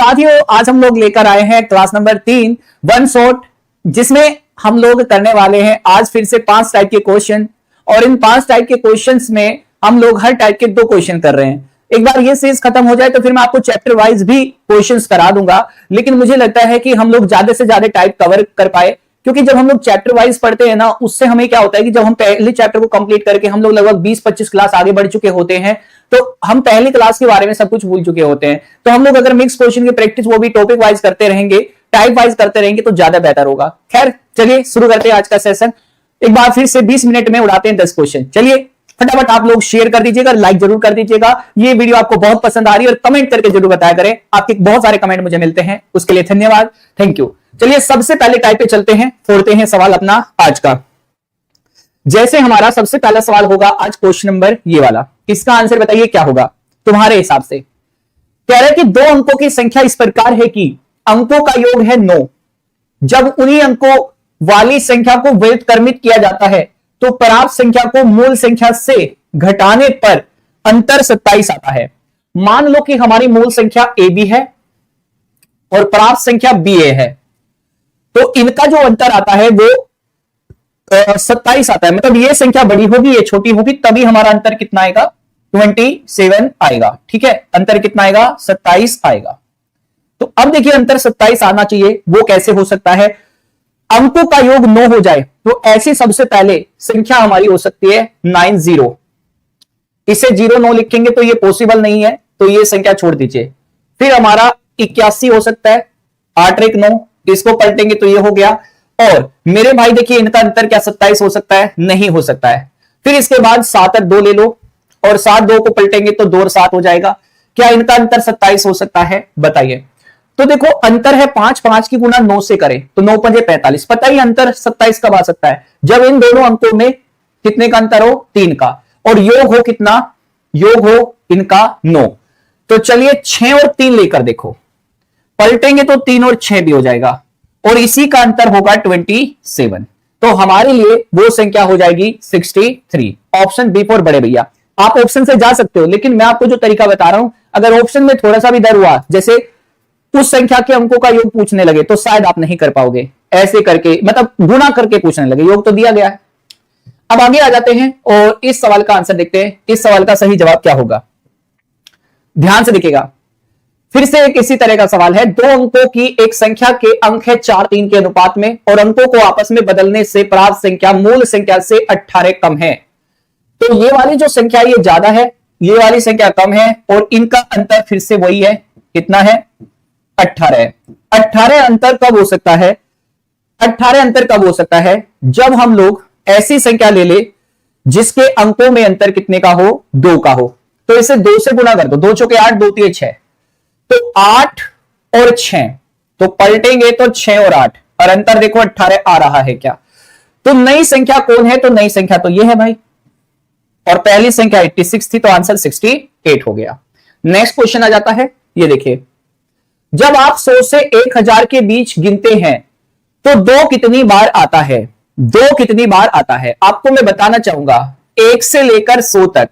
साथियों, आज हम लोग लेकर आए हैं क्लास नंबर 3 वन शॉट, जिसमें हम लोग करने वाले हैं आज फिर से 5 टाइप के क्वेश्चन। और इन 5 टाइप के क्वेश्चंस में हम लोग हर टाइप के 2 क्वेश्चन कर रहे हैं। एक बार ये सीरीज खत्म हो जाए तो फिर मैं आपको चैप्टर वाइज भी क्वेश्चंस करा दूंगा, लेकिन मुझे लगता है कि हम लोग ज्यादा से ज्यादा टाइप कवर कर पाए, क्योंकि जब हम लोग चैप्टर वाइज पढ़ते हैं ना, उससे हमें क्या होता है कि जब हम पहले चैप्टर को कंप्लीट करके हम लोग लगभग 20-25 क्लास आगे बढ़ चुके होते हैं, तो हम पहली क्लास के बारे में सब कुछ भूल चुके होते हैं। तो हम लोग अगर मिक्स क्वेश्चन की प्रैक्टिस वो भी टॉपिक वाइज करते रहेंगे, टाइप वाइज करते रहेंगे, तो ज्यादा बेहतर होगा। खैर चलिए शुरू करते हैं आज का सेशन। एक बार फिर से 20 मिनट में उड़ाते हैं 10 क्वेश्चन। चलिए फटाफट आप लोग शेयर कर दीजिएगा, लाइक जरूर कर दीजिएगा। ये वीडियो आपको बहुत पसंद आ रही है और कमेंट करके जरूर बताया करें। आपके बहुत सारे कमेंट मुझे मिलते हैं, उसके लिए धन्यवाद, थैंक यू। चलिए सबसे पहले टाइप पे चलते हैं, फोड़ते हैं सवाल अपना आज का। जैसे हमारा सबसे पहला सवाल होगा आज क्वेश्चन नंबर ये वाला, इसका आंसर बताइए क्या होगा तुम्हारे हिसाब से। कह रहे कि 2 अंकों की संख्या इस प्रकार है कि अंकों का योग है 9। जब उन्हीं अंकों वाली संख्या को व्युत्क्रमित किया जाता है तो प्राप्त संख्या को मूल संख्या से घटाने पर अंतर 27 आता है। मान लो कि हमारी मूल संख्या AB है और प्राप्त संख्या BA है, तो इनका जो अंतर आता है वो 27 आता है। मतलब ये संख्या बड़ी होगी, ये छोटी होगी, तभी हमारा अंतर कितना आएगा, 27 आएगा। ठीक है, अंतर कितना आएगा, 27 आएगा। तो अब देखिए अंतर 27 आना चाहिए, वो कैसे हो सकता है। अंकों का योग 9 हो जाए तो ऐसी सबसे पहले संख्या हमारी हो सकती है 90। इसे 0-9 लिखेंगे तो ये पॉसिबल नहीं है, तो ये संख्या छोड़ दीजिए। फिर हमारा 81 हो सकता है, 8-1-9, इसको पलटेंगे तो ये हो गया। और मेरे भाई देखिए इनका अंतर क्या 27 हो सकता है, नहीं हो सकता है। फिर इसके बाद 7-2 ले लो और 7-2 को पलटेंगे तो 2 और 7 हो जाएगा। क्या इनका अंतर 27 हो सकता है, बताइए। तो देखो अंतर है 5 की गुना 9 से करें तो 9-5 45। पता ही अंतर 27 कब आ सकता है, जब इन दोनों अंकों में कितने का अंतर हो, 3 का, और योग हो कितना, योग हो इनका 9। तो चलिए 6 और 3 लेकर देखो, पलटेंगे तो 3 और 6 भी हो जाएगा, और इसी का अंतर होगा 27। तो हमारे लिए वो संख्या हो जाएगी 63। ऑप्शन बी फॉर बड़े भैया। आप ऑप्शन से जा सकते हो, लेकिन मैं आपको जो तरीका बता रहा हूं, अगर ऑप्शन में थोड़ा सा भी डर हुआ, जैसे उस संख्या के अंकों का योग पूछने लगे, तो शायद आप नहीं कर पाओगे। ऐसे करके मतलब गुणा करके पूछने लगे, योग तो दिया गया है। अब आगे आ जाते हैं और इस सवाल का आंसर देखते हैं। इस सवाल का सही जवाब क्या होगा, ध्यान से देखिएगा। फिर से एक इसी तरह का सवाल है। 2 अंकों की एक संख्या के अंक है 4-3 के अनुपात में, और अंकों को आपस में बदलने से प्राप्त संख्या मूल संख्या से 18 कम है। तो ये वाली जो संख्या ये ज्यादा है, ये वाली संख्या कम है, और इनका अंतर फिर से वही है, कितना है, 18। 18 अंतर कब हो सकता है, 18 अंतर कब हो सकता है, जब हम लोग ऐसी संख्या ले ले जिसके अंकों में अंतर कितने का हो, 2 का हो। तो इसे 2 से गुणा कर दो, 2 चौके 8, 2 3 6, तो 8 और 6, तो पलटेंगे तो 6 और 8, और अंतर देखो 18 आ रहा है क्या। तो नई संख्या कौन है, तो नई संख्या तो ये है भाई, और पहली संख्या 86 थी, तो आंसर 68 हो गया। नेक्स्ट क्वेश्चन आ जाता है, ये देखिए। जब आप 100 से 1000 के बीच गिनते हैं तो 2 कितनी बार आता है, 2 कितनी बार आता है। आपको मैं बताना चाहूंगा, 1 से लेकर 100 तक,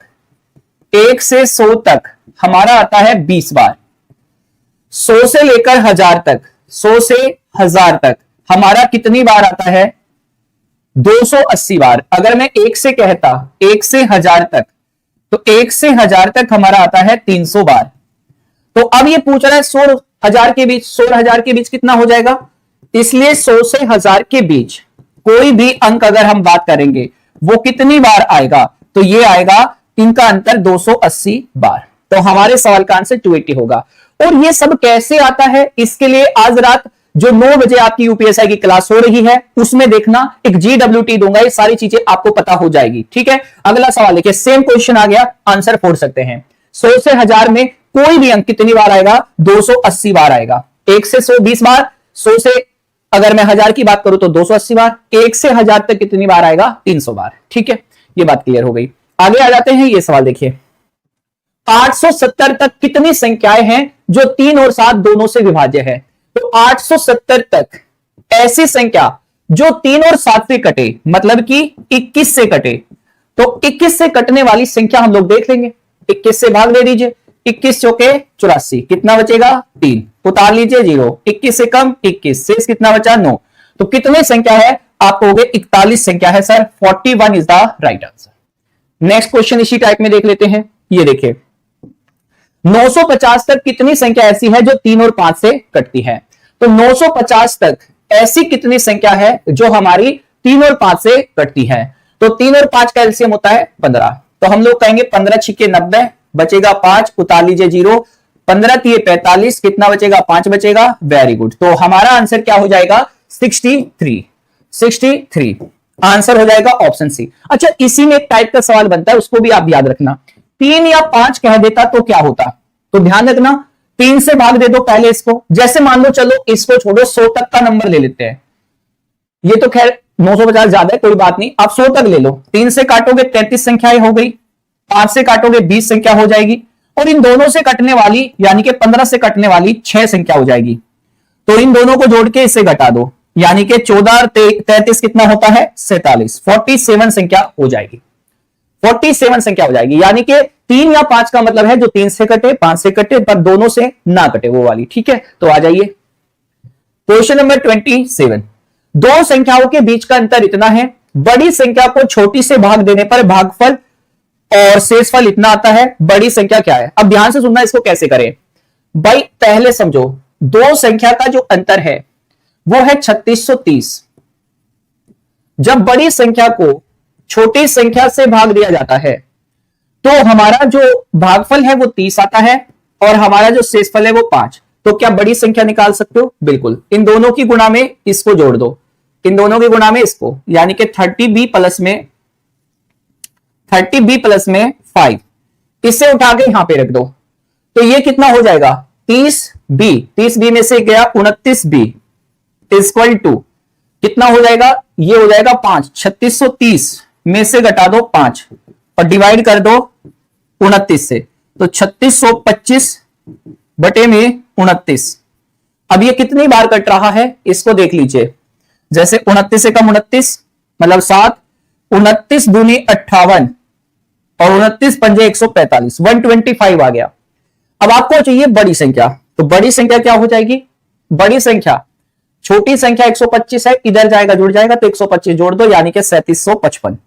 1 से 100 तक हमारा आता है 20 बार। 100 से लेकर 1000 तक, 100 से 1000 तक हमारा कितनी बार आता है, 280 बार। अगर मैं 1 से कहता 1 से 1000 तक, तो 1 से 1000 तक हमारा आता है 300 बार। तो अब ये पूछ रहा है 100,000 के बीच, 100,000 के बीच कितना हो जाएगा, इसलिए 100 से 1000 के बीच कोई भी अंक अगर हम बात करेंगे वो कितनी बार आएगा, तो ये आएगा इनका अंतर 280 बार। तो हमारे सवाल का आंसर 280 होगा। और ये सब कैसे आता है, इसके लिए आज रात जो 9 बजे आपकी यूपीएसआई की क्लास हो रही है उसमें देखना, एक GWT दूंगा, ये सारी चीजें आपको पता हो जाएगी। ठीक है, अगला सवाल देखिए, सेम क्वेश्चन आ गया, आंसर फोड़ सकते हैं। 100 से 1000 में कोई भी अंक कितनी बार आएगा, 280 बार आएगा। 1 से 100 20 बार, 100 से अगर मैं 1000 की बात करूं तो 280 बार, 1 से 1000 तक कितनी बार आएगा, 300 बार। ठीक है, ये बात क्लियर हो गई। आगे आ जाते हैं, ये सवाल देखिए। 870 तक कितनी संख्याएं हैं जो 3 और 7 दोनों से विभाज्य है। तो 870 तक ऐसी संख्या जो 3 और 7 से कटे, मतलब कि 21 से कटे। तो 21 से कटने वाली संख्या हम लोग देख लेंगे, 21 से भाग दे दीजिए, 21 चौके 84, कितना बचेगा 3, उतार लीजिए 0, 21 से कम 21, शेष कितना बचा 9। तो कितनी संख्या है, आप कहोगे 41 संख्या है sir, 41 is the right answer. Next question इसी टाइप में देख लेते हैं। ये देखिए 950 तक कितनी संख्या ऐसी है जो 3 और 5 से कटती है। तो 950 तक ऐसी कितनी संख्या है जो हमारी 3 और 5 से कटती है। तो 3 और 5 का एलसीएम होता है 15। तो हम लोग कहेंगे 15 छिके 90, बचेगा 5, उतार लीजिए 0, 15 तिये 45, कितना बचेगा 5 बचेगा। Very good. तो हमारा आंसर क्या हो जाएगा 63 आंसर हो जाएगा ऑप्शन सी। अच्छा, इसी में एक टाइप का सवाल बनता है, उसको भी आप याद रखना। 3 या 5 कह देता तो क्या होता, तो ध्यान रखना 3 से भाग दे दो पहले इसको। जैसे मान लो, चलो इसको छोड़ो, 100 तक का नंबर ले लेते हैं। ये तो खैर 950 ज्यादा है, कोई बात नहीं, आप 100 तक ले लो। 3 से काटोगे 33 संख्याएं हो गई, 5 से काटोगे 20 संख्या हो जाएगी, और इन दोनों से कटने वाली यानी कि 15 से कटने वाली 6 संख्या हो जाएगी। तो इन दोनों को जोड़ के इसे घटा दो, यानी कि 14 और 33 कितना होता है 47, 47 संख्या हो जाएगी। 47 संख्या हो जाएगी, यानी कि 3 या 5 का मतलब है जो 3 से कटे 5 से कटे पर दोनों से ना कटे वो वाली। ठीक है, तो आ जाइए क्वेश्चन नंबर 27। दो संख्याओं के बीच का अंतर इतना है, बड़ी संख्या को छोटी से भाग देने पर भागफल और शेषफल इतना आता है, बड़ी संख्या क्या है। अब ध्यान से सुनना, इसको कैसे करें भाई। पहले समझो, दो संख्या का जो अंतर है वो है 3630। जब बड़ी संख्या को छोटी संख्या से भाग दिया जाता है तो हमारा जो भागफल है वो 30 आता है और हमारा जो शेषफल है वो 5। तो क्या बड़ी संख्या निकाल सकते हो, बिल्कुल। इन दोनों की गुणा में इसको जोड़ दो, इन दोनों की गुणा में इसको, यानी कि 30b प्लस में 5, इससे उठा के यहां पे रख दो। तो ये कितना हो जाएगा 30b में से गया 29b इक्वल टू कितना हो जाएगा, ये हो जाएगा 5। 3630 में से घटा दो 5 और डिवाइड कर दो 29 से, तो 3625 बटे में 29। अब ये कितनी बार कट रहा है इसको देख लीजिए। जैसे 29 से कम 29 मतलब 7, 29 दूनी 58 और 29 पंजे 145, 125 आ गया। अब आपको चाहिए बड़ी संख्या, तो बड़ी संख्या क्या हो जाएगी, बड़ी संख्या छोटी संख्या 125 है, इधर जाएगा जुड़ जाएगा तो 125 जोड़ दो, यानी कि 3755।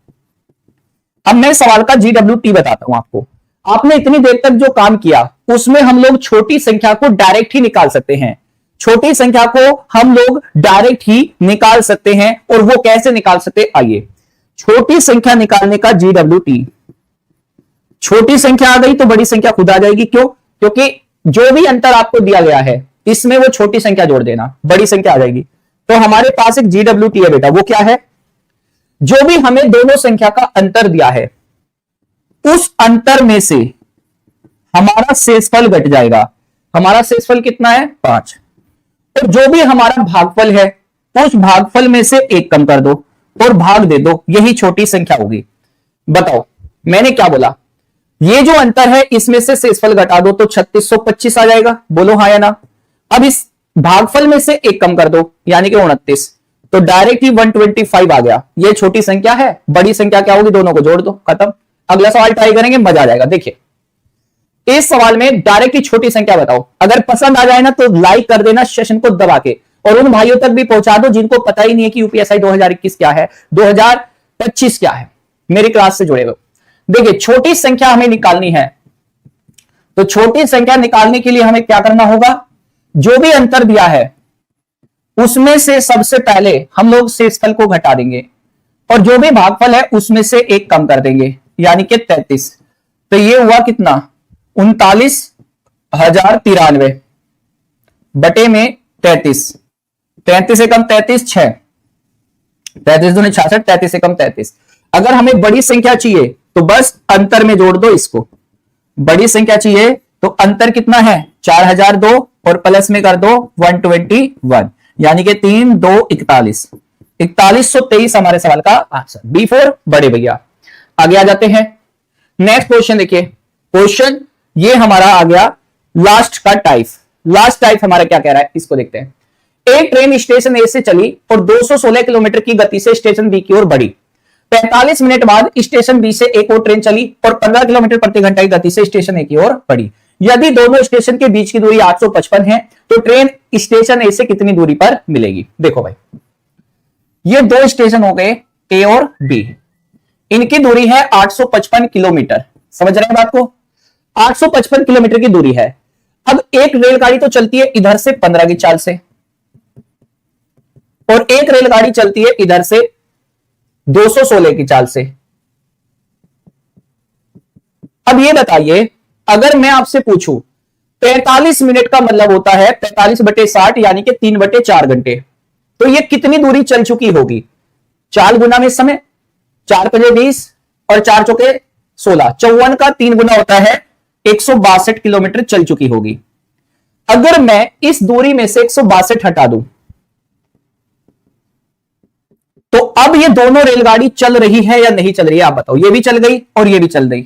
अब मैं सवाल का GWT बताता हूं आपको। आपने इतनी देर तक जो काम किया उसमें हम लोग छोटी संख्या को डायरेक्ट ही निकाल सकते हैं, छोटी संख्या को हम लोग डायरेक्ट ही निकाल सकते हैं। और वो कैसे निकाल सकते, आइए छोटी संख्या निकालने का GWT। छोटी संख्या आ गई तो बड़ी संख्या खुद आ जाएगी, क्यों, क्योंकि जो भी अंतर आपको दिया गया है इसमें वो छोटी संख्या जोड़ देना, बड़ी संख्या आ जाएगी। तो हमारे पास एक GWT है बेटा, वो क्या है, जो भी हमें दोनों संख्या का अंतर दिया है उस अंतर में से हमारा शेषफल घट जाएगा। हमारा शेषफल कितना है 5, और जो भी हमारा भागफल है उस भागफल में से 1 कम कर दो और भाग दे दो, यही छोटी संख्या होगी। बताओ मैंने क्या बोला, ये जो अंतर है इसमें से शेषफल घटा दो तो 3625 आ जाएगा, बोलो हाँ या ना। अब इस भागफल में से 1 कम कर दो यानी कि 29, तो डायरेक्ट ही 125 आ गया। ये छोटी संख्या है, बड़ी संख्या क्या होगी, दोनों को जोड़ दो, खत्म। अगला सवाल ट्राई करेंगे, मजा आ जाएगा। देखिए इस सवाल में डायरेक्ट ही छोटी संख्या बताओ। अगर पसंद आ जाए ना तो लाइक कर देना सेशन को दबा के, और उन भाइयों तक भी पहुंचा दो जिनको पता ही नहीं है कि यूपीएससी 2021 क्या है, 2025 क्या है, मेरी क्लास से जुड़े हुए। देखिए छोटी संख्या हमें निकालनी है, तो छोटी संख्या निकालने के लिए हमें क्या करना होगा, जो भी अंतर दिया है उसमें से सबसे पहले हम लोग शेषफल को घटा देंगे और जो भी भागफल है उसमें से 1 कम कर देंगे, यानी कि 33। तो ये हुआ कितना 39,093 बटे में 33। 33 से कम 33 6, 33 दूनी 66, 33 से कम 33। अगर हमें बड़ी संख्या चाहिए तो बस अंतर में जोड़ दो इसको। बड़ी संख्या चाहिए तो अंतर कितना है 4002 और प्लस में कर दो 121, यानी कि 3 2 41, 4123 हमारे सवाल का आंसर B4 बड़े भैया। आगे आ जाते हैं, नेक्स्ट क्वेश्चन देखिए। क्वेश्चन ये हमारा आ गया लास्ट का टाइप। लास्ट टाइप हमारा क्या कह रहा है, इसको देखते हैं। एक ट्रेन स्टेशन ए से चली और 216 किलोमीटर की गति से स्टेशन बी की ओर बढ़ी। 45 मिनट बाद स्टेशन बी से एक और ट्रेन चली और 15 किलोमीटर प्रति घंटा की गति से स्टेशन ए की ओर बढ़ी। यदि दोनों स्टेशन के बीच की दूरी 855 है तो ट्रेन स्टेशन ए से कितनी दूरी पर मिलेगी? देखो भाई, ये दो स्टेशन हो गए ए और बी, इनकी दूरी है 855 किलोमीटर। समझ रहे हैं बात को? 855 किलोमीटर की दूरी है। अब एक रेलगाड़ी तो चलती है इधर से 15 की चाल से, और एक रेलगाड़ी चलती है इधर से 216 की चाल से। अब ये बताइए, अगर मैं आपसे पूछूं 45 मिनट का मतलब होता है 45/60 यानी कि 3/4 घंटे, तो ये कितनी दूरी चल चुकी होगी? 4 गुना में समय, 4 पंजे 20 और 4 चौके 16, 54 का 3 गुना होता है 162 किलोमीटर चल चुकी होगी। अगर मैं इस दूरी में से 162 हटा दूं तो अब ये दोनों रेलगाड़ी चल रही है या नहीं चल रही है? आप बताओ। ये भी चल गई और ये भी चल गई,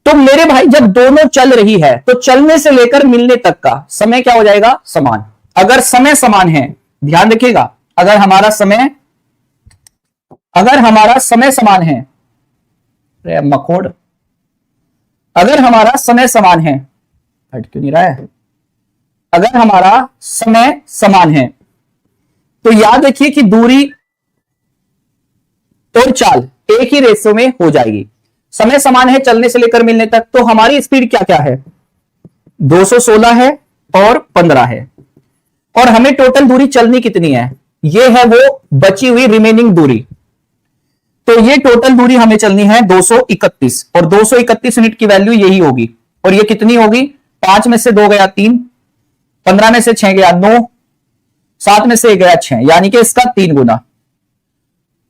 तो मेरे भाई जब दोनों चल रही है तो चलने से लेकर मिलने तक का समय क्या हो जाएगा? समान। अगर समय समान है, ध्यान रखिएगा, अगर हमारा समय समान है, मखोड़, अगर हमारा समय समान है, हट क्यों नहीं रहा है? अगर हमारा समय समान है तो याद रखिए कि दूरी और चाल एक ही रेशो में हो जाएगी। समय समान है चलने से लेकर मिलने तक, तो हमारी स्पीड क्या क्या है? 216 है और 15 है, और हमें टोटल दूरी चलनी कितनी है? ये है वो बची हुई रिमेनिंग दूरी। तो ये टोटल दूरी हमें चलनी है 231, और 231 यूनिट की वैल्यू यही होगी। और ये कितनी होगी? 5 में से 2 गया 3, 15 में से 6 गया 9, 7 में से 1 गया 6, यानी कि इसका 3 गुना।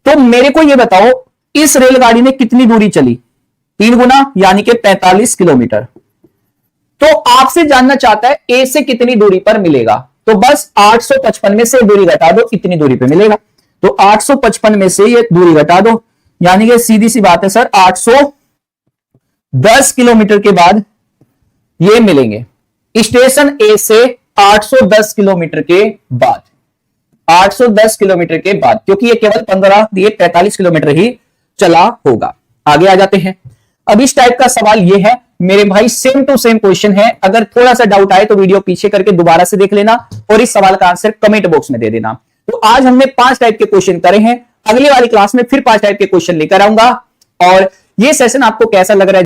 तो मेरे को ये बताओ, इस रेलगाड़ी ने कितनी दूरी चली? 3 गुना, यानी कि 45 किलोमीटर। तो आपसे जानना चाहता है ए से कितनी दूरी पर मिलेगा, तो बस 855 में से दूरी घटा दो, इतनी दूरी पे मिलेगा। तो 855 में से ये दूरी घटा दो, यानी कि सीधी सी बात है सर, 810 किलोमीटर के बाद ये मिलेंगे स्टेशन ए से। 810 किलोमीटर के बाद, 810 किलोमीटर के बाद, क्योंकि ये केवल 45 किलोमीटर ही चला होगा। आगे आ जाते हैं। अब इस टाइप का सवाल ये है मेरे भाई, सेम टू सेम क्वेश्चन है। अगर थोड़ा सा डाउट आए तो वीडियो पीछे करके दोबारा से देख लेना और इस सवाल का आंसर कमेंट बॉक्स में दे देना। तो आज हमने 5 टाइप के क्वेश्चन करे हैं। अगली वाली क्लास में फिर 5 टाइप के क्वेश्चन लेकर आऊंगा। और ये सेशन आपको कैसा लग रहा है